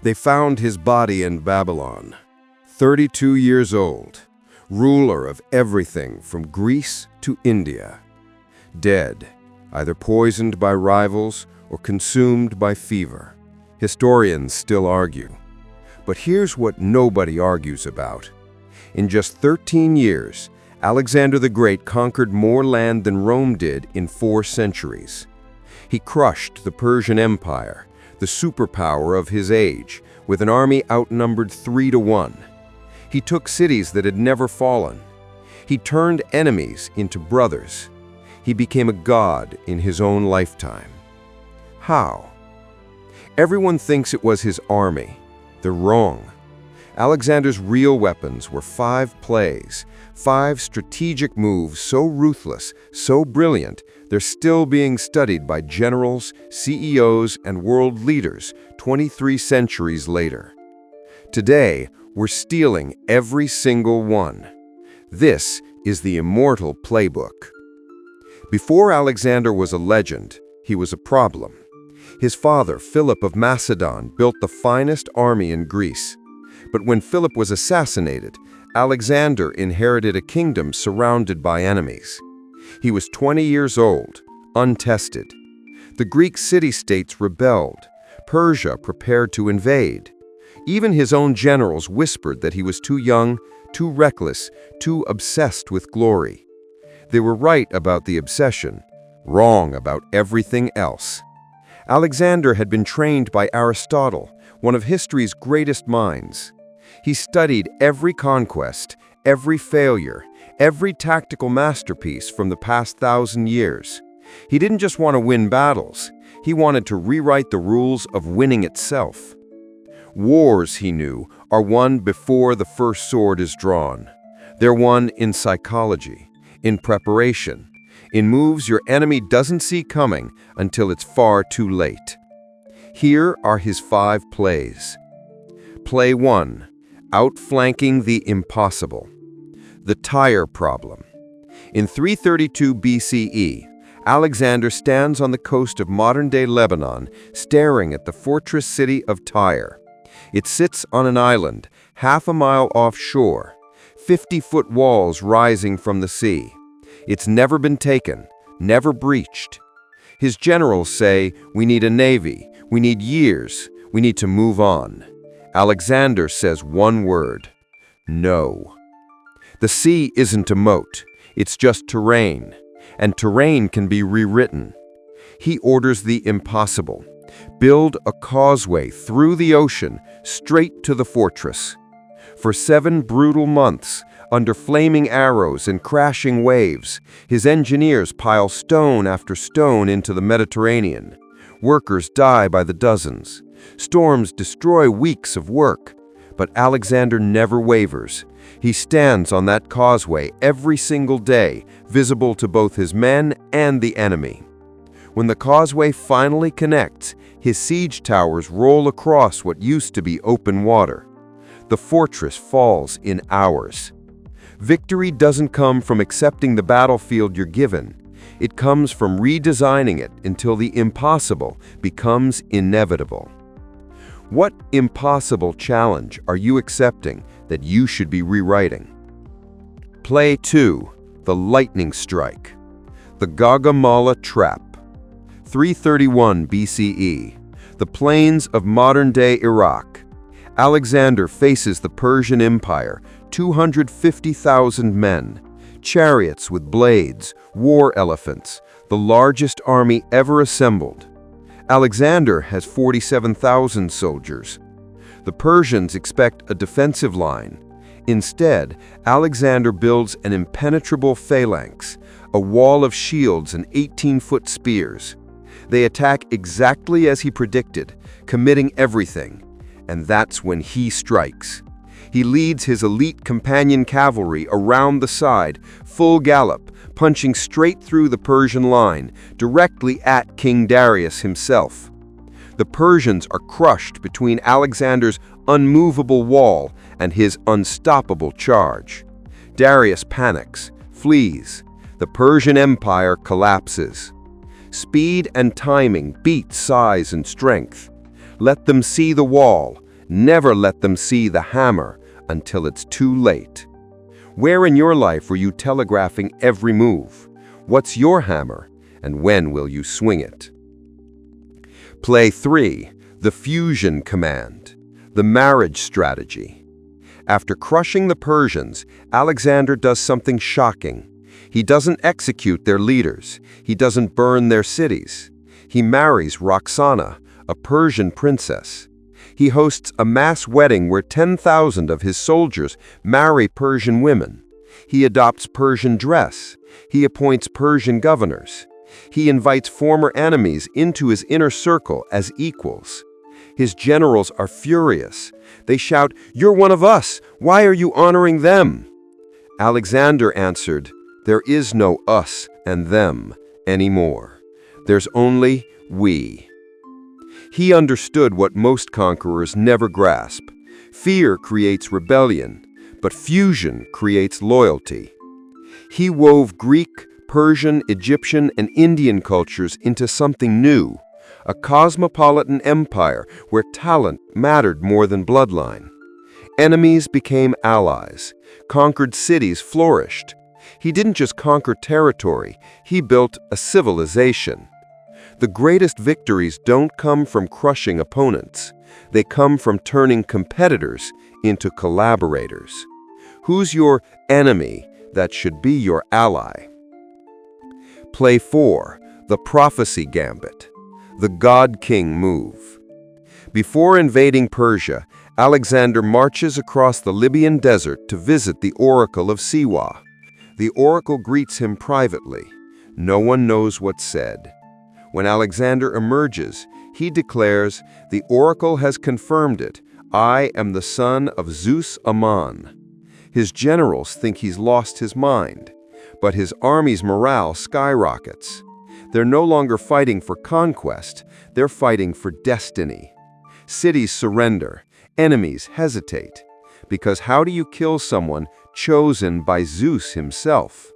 They found his body in Babylon, 32 years old, ruler of everything from Greece to India. Dead, either poisoned by rivals or consumed by fever. Historians still argue. But here's what nobody argues about. In just 13 years, Alexander the Great conquered more land than Rome did in 4 centuries. He crushed the Persian Empire, the superpower of his age, with an army outnumbered 3 to 1. He took cities that had never fallen. He turned enemies into brothers. He became a god in his own lifetime. How? Everyone thinks it was his army. They're wrong. Alexander's real weapons were 5 plays, 5 strategic moves so ruthless, so brilliant, they're still being studied by generals, CEOs, and world leaders 23 centuries later. Today, we're stealing every single one. This is the immortal playbook. Before Alexander was a legend, he was a problem. His father, Philip of Macedon, built the finest army in Greece. But when Philip was assassinated, Alexander inherited a kingdom surrounded by enemies. He was 20 years old, untested. The Greek city-states rebelled. Persia prepared to invade. Even his own generals whispered that he was too young, too reckless, too obsessed with glory. They were right about the obsession, wrong about everything else. Alexander had been trained by Aristotle, one of history's greatest minds. He studied every conquest, every failure, every tactical masterpiece from the past 1,000 years. He didn't just want to win battles, he wanted to rewrite the rules of winning itself. Wars, he knew, are won before the first sword is drawn. They're won in psychology, in preparation, in moves your enemy doesn't see coming until it's far too late. Here are his 5 plays. Play 1. Outflanking the impossible. The Tyre problem. In 332 BCE, Alexander stands on the coast of modern-day Lebanon, staring at the fortress city of Tyre. It sits on an island, half a mile offshore, 50-foot walls rising from the sea. It's never been taken, never breached. His generals say, "We need a navy, we need years, we need to move on." Alexander says one word: no. The sea isn't a moat, it's just terrain, and terrain can be rewritten. He orders the impossible: build a causeway through the ocean straight to the fortress. For 7 brutal months, under flaming arrows and crashing waves, his engineers pile stone after stone into the Mediterranean. Workers die by the dozens. Storms destroy weeks of work. But Alexander never wavers. He stands on that causeway every single day, visible to both his men and the enemy. When the causeway finally connects, his siege towers roll across what used to be open water. The fortress falls in hours. Victory doesn't come from accepting the battlefield you're given. It comes from redesigning it until the impossible becomes inevitable. What impossible challenge are you accepting that you should be rewriting? Play 2. The Lightning Strike. The Gaugamela Trap. 331 BCE. The plains of modern-day Iraq. Alexander faces the Persian Empire, 250,000 men, chariots with blades, war elephants, the largest army ever assembled. Alexander has 47,000 soldiers. The Persians expect a defensive line. Instead, Alexander builds an impenetrable phalanx, a wall of shields and 18-foot spears. They attack exactly as he predicted, committing everything. And that's when he strikes. He leads his elite companion cavalry around the side, full gallop, punching straight through the Persian line, directly at King Darius himself. The Persians are crushed between Alexander's unmovable wall and his unstoppable charge. Darius panics, flees. The Persian Empire collapses. Speed and timing beat size and strength. Let them see the wall. Never let them see the hammer until it's too late. Where in your life were you telegraphing every move? What's your hammer, and when will you swing it? Play 3. The Fusion Command. The Marriage Strategy. After crushing the Persians, Alexander does something shocking. He doesn't execute their leaders. He doesn't burn their cities. He marries Roxana, a Persian princess. He hosts a mass wedding where 10,000 of his soldiers marry Persian women. He adopts Persian dress. He appoints Persian governors. He invites former enemies into his inner circle as equals. His generals are furious. They shout, "You're one of us. Why are you honoring them?" Alexander answered, "There is no us and them anymore. There's only we." He understood what most conquerors never grasp. Fear creates rebellion, but fusion creates loyalty. He wove Greek, Persian, Egyptian, and Indian cultures into something new, a cosmopolitan empire where talent mattered more than bloodline. Enemies became allies. Conquered cities flourished. He didn't just conquer territory, he built a civilization. The greatest victories don't come from crushing opponents. They come from turning competitors into collaborators. Who's your enemy that should be your ally? Play 4. The Prophecy Gambit. The God King move. Before invading Persia, Alexander marches across the Libyan desert to visit the Oracle of Siwa. The oracle greets him privately. No one knows what's said. When Alexander emerges, he declares, "The oracle has confirmed it. I am the son of Zeus Ammon." His generals think he's lost his mind, but his army's morale skyrockets. They're no longer fighting for conquest, they're fighting for destiny. Cities surrender, enemies hesitate. Because how do you kill someone chosen by Zeus himself?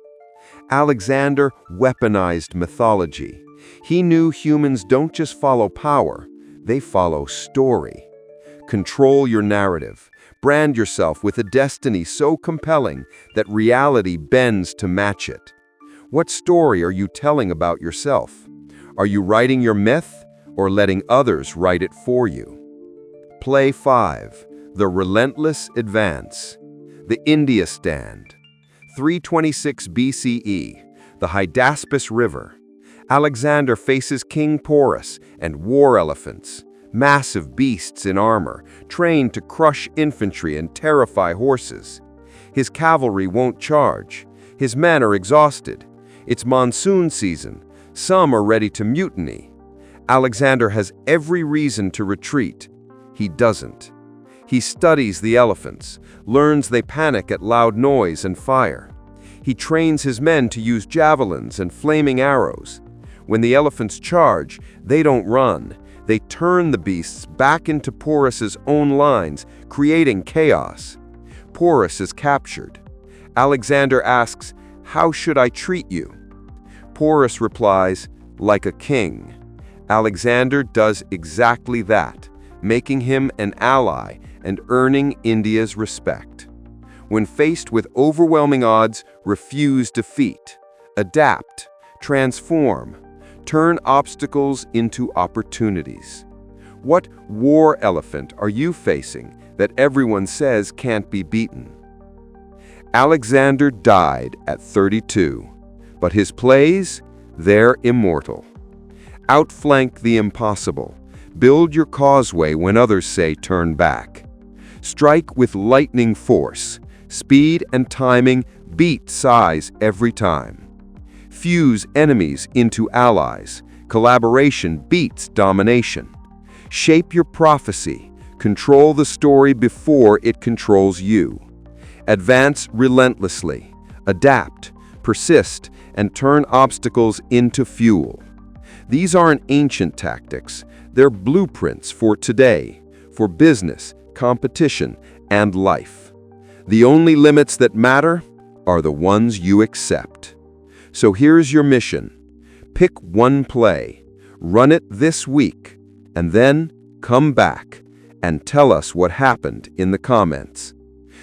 Alexander weaponized mythology. He knew humans don't just follow power, they follow story. Control your narrative. Brand yourself with a destiny so compelling that reality bends to match it. What story are you telling about yourself? Are you writing your myth or letting others write it for you? Play 5. The Relentless Advance. The India Stand. 326 BCE. The Hydaspes River. Alexander faces King Porus and war elephants, massive beasts in armor, trained to crush infantry and terrify horses. His cavalry won't charge. His men are exhausted. It's monsoon season. Some are ready to mutiny. Alexander has every reason to retreat. He doesn't. He studies the elephants, learns they panic at loud noise and fire. He trains his men to use javelins and flaming arrows. When the elephants charge, they don't run. They turn the beasts back into Porus's own lines, creating chaos. Porus is captured. Alexander asks, "How should I treat you?" Porus replies, "Like a king." Alexander does exactly that, making him an ally and earning India's respect. When faced with overwhelming odds, refuse defeat. Adapt, transform, turn obstacles into opportunities. What war elephant are you facing that everyone says can't be beaten? Alexander died at 32, but his plays, they're immortal. Outflank the impossible. Build your causeway when others say turn back. Strike with lightning force. Speed and timing beat size every time. Fuse enemies into allies. Collaboration beats domination. Shape your prophecy. Control the story before it controls you. Advance relentlessly. Adapt, persist, and turn obstacles into fuel. These aren't ancient tactics. They're blueprints for today, for business, competition, and life. The only limits that matter are the ones you accept. So here's your mission. Pick one play, run it this week, and then come back and tell us what happened in the comments.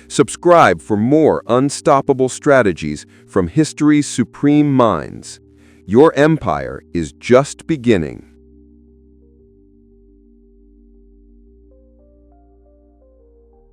Subscribe for more unstoppable strategies from history's supreme minds. Your empire is just beginning.